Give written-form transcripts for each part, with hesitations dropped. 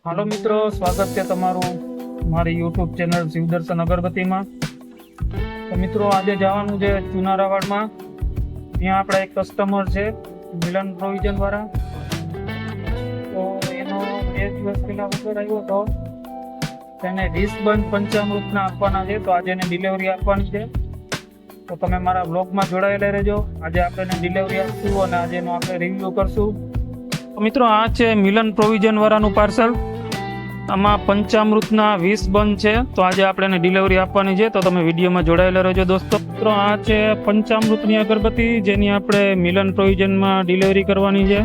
હાલો મિત્રો, સ્વાગત છે તમારું મારી યુટ્યુબ ચેનલ શિવદર્શન અગરબત્તીમાં. તો મિત્રો, આજે જવાનું છે ચુનારાવાડમાં. ત્યાં આપણા એક કસ્ટમર છે મિલન પ્રોવિઝન વાળા. તો એનો 2 દિવસ પહેલા ઓર્ડર આવ્યો હતો. તેને રિસ્ટબંધ પંચામૃતના આપવાના છે. તો આજે એને ડિલિવરી આપવાની છે. તો તમે મારા બ્લોગમાં જોડાયેલા રહેજો. આજે આપણે એને ડિલિવરી આપશું અને આજે એનો આપણે રિવ્યુ કરશું. તો મિત્રો, આ છે મિલન પ્રોવિઝન વાળાનું પાર્સલ. આમાં પંચામૃતના 20 બંધ છે. તો આજે આપણે એને ડિલિવરી આપવાની છે. તો તમે વિડીયોમાં જોડાયેલા રહેજો દોસ્તો. મિત્રો, આ છે પંચામૃતની અગરબત્તી જેની આપણે મિલન પ્રોવિઝનમાં ડિલિવરી કરવાની છે.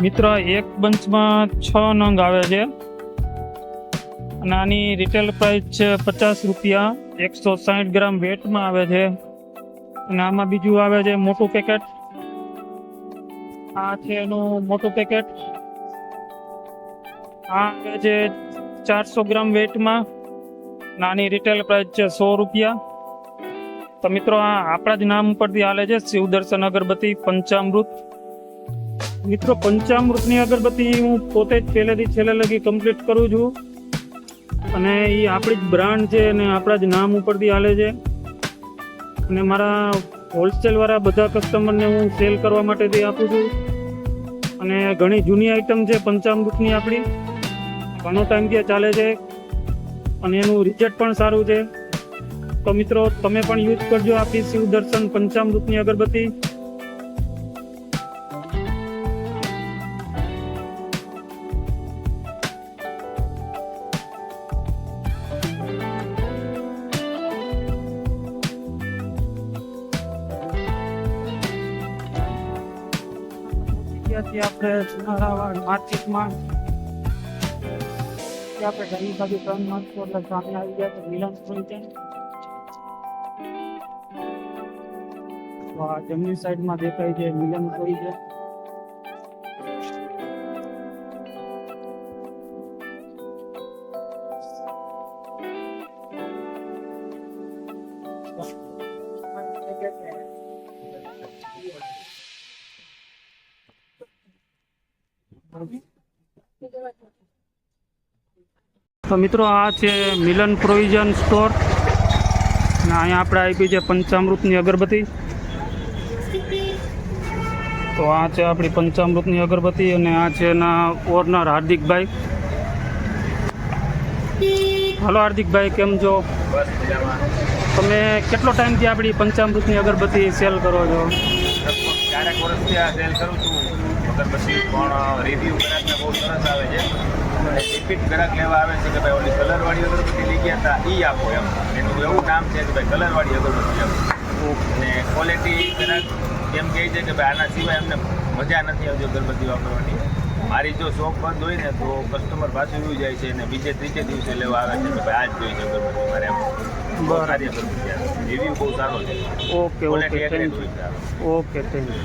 મિત્રો, એક બંચમાં 6 નંગ આવે છે અને આની રિટેલ પ્રાઇસ છે 50 રૂપિયા. 160 ગ્રામ વેટમાં આવે છે. અને આમાં બીજું આવે છે મોટું પેકેટ. આ છે એનું મોટું પેકેટ. આ આવે છે 400 ગ્રામ વેટમાં. નાની રિટેલ પ્રાઇસ છે 100 રૂપિયા. તો મિત્રો, આ આપણા જ નામ ઉપરથી હાલે છે શિવદર્શન અગરબત્તી પંચામૃત. મિત્રો, પંચામૃતની અગરબત્તી હું પોતે જ પહેલેથી છેલ્લે લગી કમ્પ્લીટ કરું છું અને એ આપણી જ બ્રાન્ડ છે અને આપણા જ નામ ઉપરથી હાલે છે. અને મારા હોલસેલવાળા બધા કસ્ટમરને હું સેલ કરવા માટેથી આપું છું. અને ઘણી જૂની આઈટમ છે પંચામૃતની આપણી, ઘણો ટાઈમથી ચાલે છે અને એનું રિઝલ્ટ પણ સારું છે. તો મિત્રો, તમે પણ યુઝ કરજો આપણી શિવદર્શન પંચામૃતની અગરબત્તી. આપણે ચુનારાવાડ માર્કેટમાં આપણે ઘણી બાજુ 3 માર્ચ એટલે સામે આવી ગયા તો મિલન પ્રોવિઝન. જમણી સાઈડમાં દેખાય છે મિલન પ્રોવિઝન. તો મિત્રો, આ છે મિલન પ્રોવિઝન સ્ટોર અને અહીંયા આપણે આપી છે પંચામૃતની અગરબત્તી. તો આ છે આપણી પંચામૃતની અગરબત્તી અને આ છે એના ઓનર હાર્દિકભાઈ. હલો હાર્દિકભાઈ, કેમ છો? તમે કેટલો ટાઈમથી આપણી પંચામૃતની અગરબત્તી સેલ કરો છો? 4 વર્ષથી આ સેલ કરું છું અગરબત્તી. પણ રિવ્યુ ગ્રાહકને બહુ સરસ આવે છે. રિપીટ ગ્રાહક લેવા આવે છે કે ભાઈ ઓલી કલરવાળી અગરબત્તી લઈ ગયા હતા એ આપો એમ. એનું એવું નામ છે કે ભાઈ કલરવાળી અગરબત્તી એમ. અને ક્વોલિટી ગ્રાહક એમ કહે છે કે ભાઈ આના સિવાય અમને મજા નથી આવતી અગરબત્તી વાપરવાની. મારી જો શોપ બંધ હોય ને તો કસ્ટમર પાછું એવું જાય છે અને બીજે ત્રીજે દિવસે લેવા આવે છે કે ભાઈ આ જ જોઈએ છે અગરબત્તી મારે એમ. સારી અગરબત્તી રિવ્યુ બહુ સારો છે. Okay okay, thank you. Okay, thank you.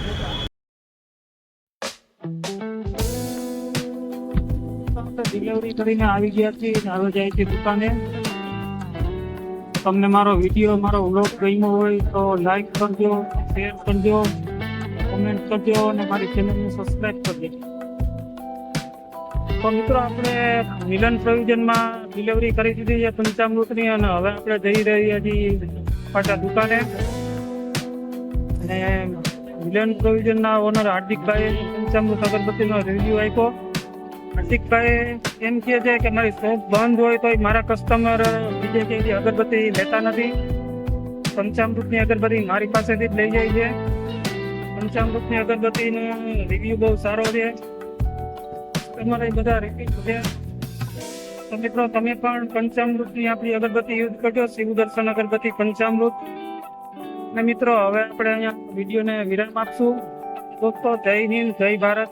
Delivery કરીને આવી ગયા છીએ. હવે જાય છે દુકાને. તમને મારો વિડીયો, મારો વ્લોગ ગમ્યો હોય તો લાઈક કરજો, શેર કરજો, કમેન્ટ કરજો અને મારી ચેનલને સબસ્ક્રાઈબ કરજો. તો મિત્રો, આપણે મિલન પ્રોવિઝનમાં ડિલિવરી કરી દીધી છે પંચામૃતની અને હવે આપણે જઈ રહ્યા છીએ પાછા દુકાને. અને મિલન પ્રોવિઝનના ઓનર હાર્દિકભાઈ પંચામૃત અગરબત્તીનો રિવ્યુ આપ્યો. હાર્દિકભાઈ એમ કહે છે કે મારી શોપ બંધ હોય તો મારા કસ્ટમર બીજે ક્યાંય અગરબત્તી લેતા નથી. પંચામૃતની અગરબત્તી મારી પાસેથી જ લઈ જાય છે. પંચામૃતની અગરબત્તીનો રિવ્યુ બહુ સારો છે. તમારે બધા રિપીટ છે. તો મિત્રો, તમે પણ પંચામૃતની આપણી અગરબત્તી યુઝ કરજો, શિવદર્શન અગરબત્તી પંચામૃત. અને મિત્રો, હવે આપણે અહીંયા વિડીયોને વિરામ આપશું. દોસ્તો, જય હિન્દ, જય ભારત.